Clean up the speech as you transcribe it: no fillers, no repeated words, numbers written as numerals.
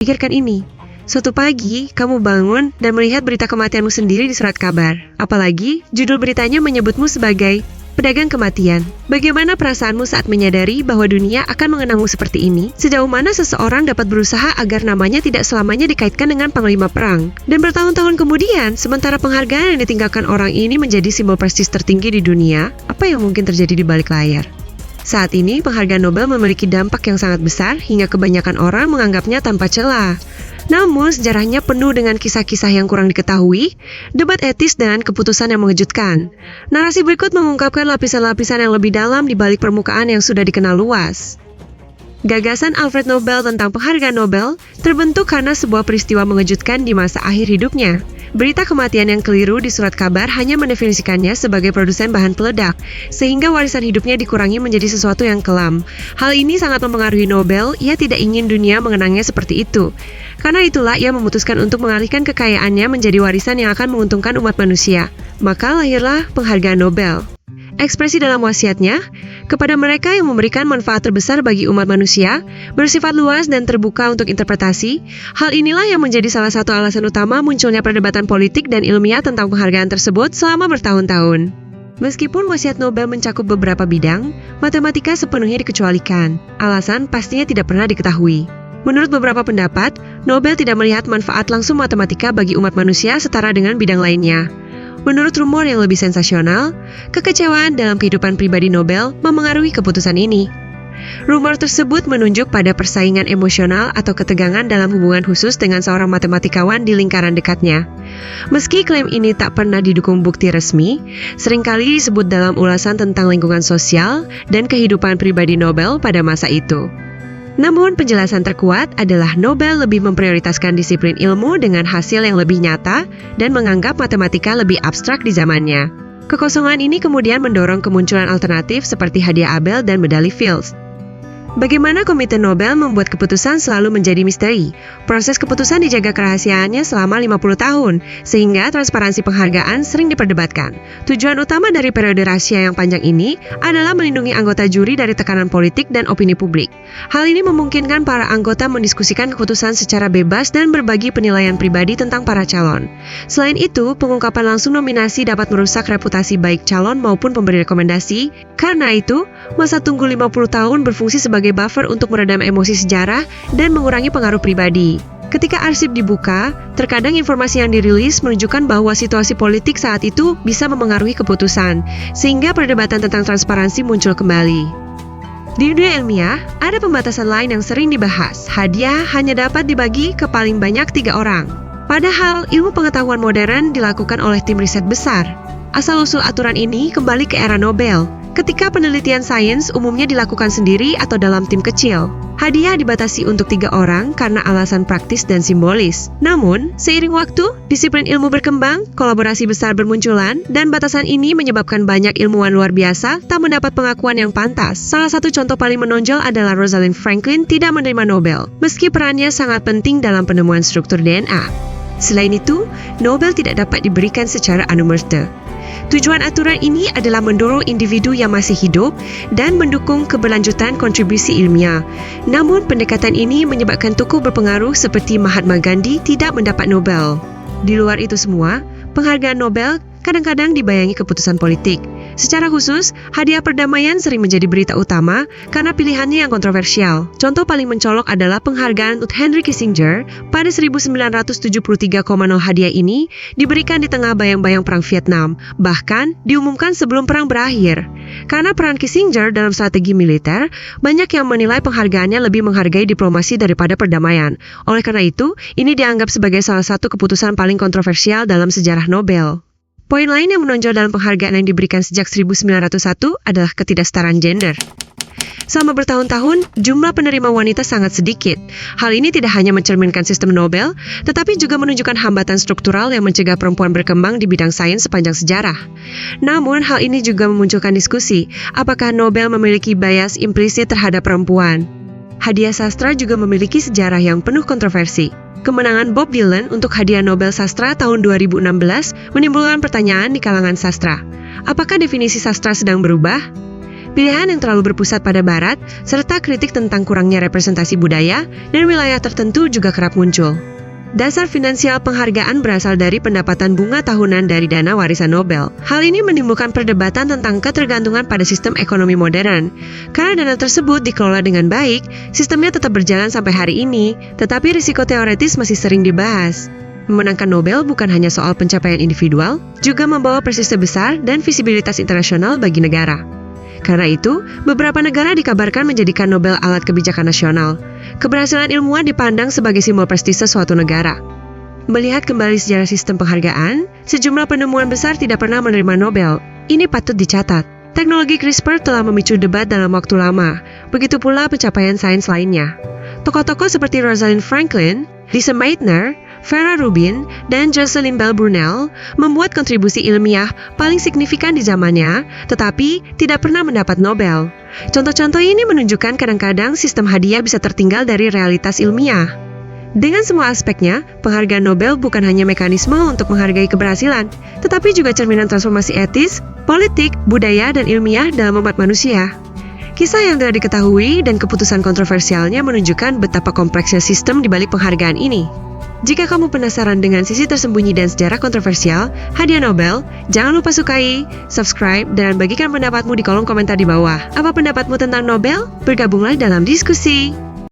Pikirkan ini. Suatu pagi, kamu bangun dan melihat berita kematianmu sendiri di surat kabar. Apalagi, judul beritanya menyebutmu sebagai pedagang kematian. Bagaimana perasaanmu saat menyadari bahwa dunia akan mengenangmu seperti ini? Sejauh mana seseorang dapat berusaha agar namanya tidak selamanya dikaitkan dengan panglima perang? Dan bertahun-tahun kemudian, sementara penghargaan yang ditinggalkan orang ini menjadi simbol prestis tertinggi di dunia, apa yang mungkin terjadi di balik layar? Saat ini, penghargaan Nobel memiliki dampak yang sangat besar hingga kebanyakan orang menganggapnya tanpa celah. Namun, sejarahnya penuh dengan kisah-kisah yang kurang diketahui, debat etis, dan keputusan yang mengejutkan. Narasi berikut mengungkapkan lapisan-lapisan yang lebih dalam di balik permukaan yang sudah dikenal luas. Gagasan Alfred Nobel tentang penghargaan Nobel terbentuk karena sebuah peristiwa mengejutkan di masa akhir hidupnya. Berita kematian yang keliru di surat kabar hanya mendefinisikannya sebagai produsen bahan peledak, sehingga warisan hidupnya dikurangi menjadi sesuatu yang kelam. Hal ini sangat mempengaruhi Nobel, ia tidak ingin dunia mengenangnya seperti itu. Karena itulah ia memutuskan untuk mengalihkan kekayaannya menjadi warisan yang akan menguntungkan umat manusia. Maka lahirlah penghargaan Nobel. Ekspresi dalam wasiatnya, kepada mereka yang memberikan manfaat terbesar bagi umat manusia, bersifat luas dan terbuka untuk interpretasi, hal inilah yang menjadi salah satu alasan utama munculnya perdebatan politik dan ilmiah tentang penghargaan tersebut selama bertahun-tahun. Meskipun wasiat Nobel mencakup beberapa bidang, matematika sepenuhnya dikecualikan. Alasan pastinya tidak pernah diketahui. Menurut beberapa pendapat, Nobel tidak melihat manfaat langsung matematika bagi umat manusia setara dengan bidang lainnya. Menurut rumor yang lebih sensasional, kekecewaan dalam kehidupan pribadi Nobel memengaruhi keputusan ini. Rumor tersebut menunjuk pada persaingan emosional atau ketegangan dalam hubungan khusus dengan seorang matematikawan di lingkaran dekatnya. Meski klaim ini tak pernah didukung bukti resmi, seringkali disebut dalam ulasan tentang lingkungan sosial dan kehidupan pribadi Nobel pada masa itu. Namun, penjelasan terkuat adalah Nobel lebih memprioritaskan disiplin ilmu dengan hasil yang lebih nyata dan menganggap matematika lebih abstrak di zamannya. Kekosongan ini kemudian mendorong kemunculan alternatif seperti hadiah Abel dan medali Fields. Bagaimana Komite Nobel membuat keputusan selalu menjadi misteri. Proses keputusan dijaga kerahasiaannya selama 50 tahun, sehingga transparansi penghargaan sering diperdebatkan. Tujuan utama dari periode rahasia yang panjang ini adalah melindungi anggota juri dari tekanan politik dan opini publik. Hal ini memungkinkan para anggota mendiskusikan keputusan secara bebas dan berbagi penilaian pribadi tentang para calon. Selain itu, pengungkapan langsung nominasi dapat merusak reputasi baik calon maupun pemberi rekomendasi. Karena itu, masa tunggu 50 tahun berfungsi sebagai buffer untuk meredam emosi sejarah dan mengurangi pengaruh pribadi. Ketika arsip dibuka, terkadang informasi yang dirilis menunjukkan bahwa situasi politik saat itu bisa memengaruhi keputusan, sehingga perdebatan tentang transparansi muncul kembali. Di dunia ilmiah, ada pembatasan lain yang sering dibahas. Hadiah hanya dapat dibagi ke paling banyak 3 orang. Padahal, ilmu pengetahuan modern dilakukan oleh tim riset besar. Asal-usul aturan ini kembali ke era Nobel, ketika penelitian sains umumnya dilakukan sendiri atau dalam tim kecil. Hadiah dibatasi untuk 3 orang karena alasan praktis dan simbolis. Namun, seiring waktu, disiplin ilmu berkembang, kolaborasi besar bermunculan, dan batasan ini menyebabkan banyak ilmuwan luar biasa tak mendapat pengakuan yang pantas. Salah satu contoh paling menonjol adalah Rosalind Franklin tidak menerima Nobel, meski perannya sangat penting dalam penemuan struktur DNA. Selain itu, Nobel tidak dapat diberikan secara anumerta. Tujuan aturan ini adalah mendorong individu yang masih hidup dan mendukung keberlanjutan kontribusi ilmiah. Namun, pendekatan ini menyebabkan tokoh berpengaruh seperti Mahatma Gandhi tidak mendapat Nobel. Di luar itu semua, penghargaan Nobel kadang-kadang dibayangi keputusan politik. Secara khusus, hadiah perdamaian sering menjadi berita utama karena pilihannya yang kontroversial. Contoh paling mencolok adalah penghargaan untuk Henry Kissinger pada 1973,0 hadiah ini diberikan di tengah bayang-bayang Perang Vietnam, bahkan diumumkan sebelum perang berakhir. Karena peran Kissinger dalam strategi militer, banyak yang menilai penghargaannya lebih menghargai diplomasi daripada perdamaian. Oleh karena itu, ini dianggap sebagai salah satu keputusan paling kontroversial dalam sejarah Nobel. Poin lain yang menonjol dalam penghargaan yang diberikan sejak 1901 adalah ketidaksetaraan gender. Selama bertahun-tahun, jumlah penerima wanita sangat sedikit. Hal ini tidak hanya mencerminkan sistem Nobel, tetapi juga menunjukkan hambatan struktural yang mencegah perempuan berkembang di bidang sains sepanjang sejarah. Namun, hal ini juga memunculkan diskusi, apakah Nobel memiliki bias implisit terhadap perempuan? Hadiah sastra juga memiliki sejarah yang penuh kontroversi. Kemenangan Bob Dylan untuk hadiah Nobel Sastra tahun 2016 menimbulkan pertanyaan di kalangan sastra. Apakah definisi sastra sedang berubah? pilihan yang terlalu berpusat pada Barat, serta kritik tentang kurangnya representasi budaya dan wilayah tertentu juga kerap muncul. Dasar finansial penghargaan berasal dari pendapatan bunga tahunan dari dana warisan Nobel. Hal ini menimbulkan perdebatan tentang ketergantungan pada sistem ekonomi modern. Karena dana tersebut dikelola dengan baik, sistemnya tetap berjalan sampai hari ini, tetapi risiko teoretis masih sering dibahas. Memenangkan Nobel bukan hanya soal pencapaian individual, juga membawa prestise besar dan visibilitas internasional bagi negara. Karena itu, beberapa negara dikabarkan menjadikan Nobel alat kebijakan nasional. Keberhasilan ilmuwan dipandang sebagai simbol prestise suatu negara. Melihat kembali sejarah sistem penghargaan, sejumlah penemuan besar tidak pernah menerima Nobel. Ini patut dicatat. Teknologi CRISPR telah memicu debat dalam waktu lama, begitu pula pencapaian sains lainnya. Tokoh-tokoh seperti Rosalind Franklin, Lise Meitner, Vera Rubin, dan Jocelyn Bell Brunel membuat kontribusi ilmiah paling signifikan di zamannya, tetapi tidak pernah mendapat Nobel. Contoh-contoh ini menunjukkan kadang-kadang sistem hadiah bisa tertinggal dari realitas ilmiah. Dengan semua aspeknya, penghargaan Nobel bukan hanya mekanisme untuk menghargai keberhasilan, tetapi juga cerminan transformasi etis, politik, budaya, dan ilmiah dalam umat manusia. Kisah yang tidak diketahui dan keputusan kontroversialnya menunjukkan betapa kompleksnya sistem di balik penghargaan ini. Jika kamu penasaran dengan sisi tersembunyi dan sejarah kontroversial hadiah Nobel, jangan lupa sukai, subscribe, dan bagikan pendapatmu di kolom komentar di bawah. Apa pendapatmu tentang Nobel? Bergabunglah dalam diskusi.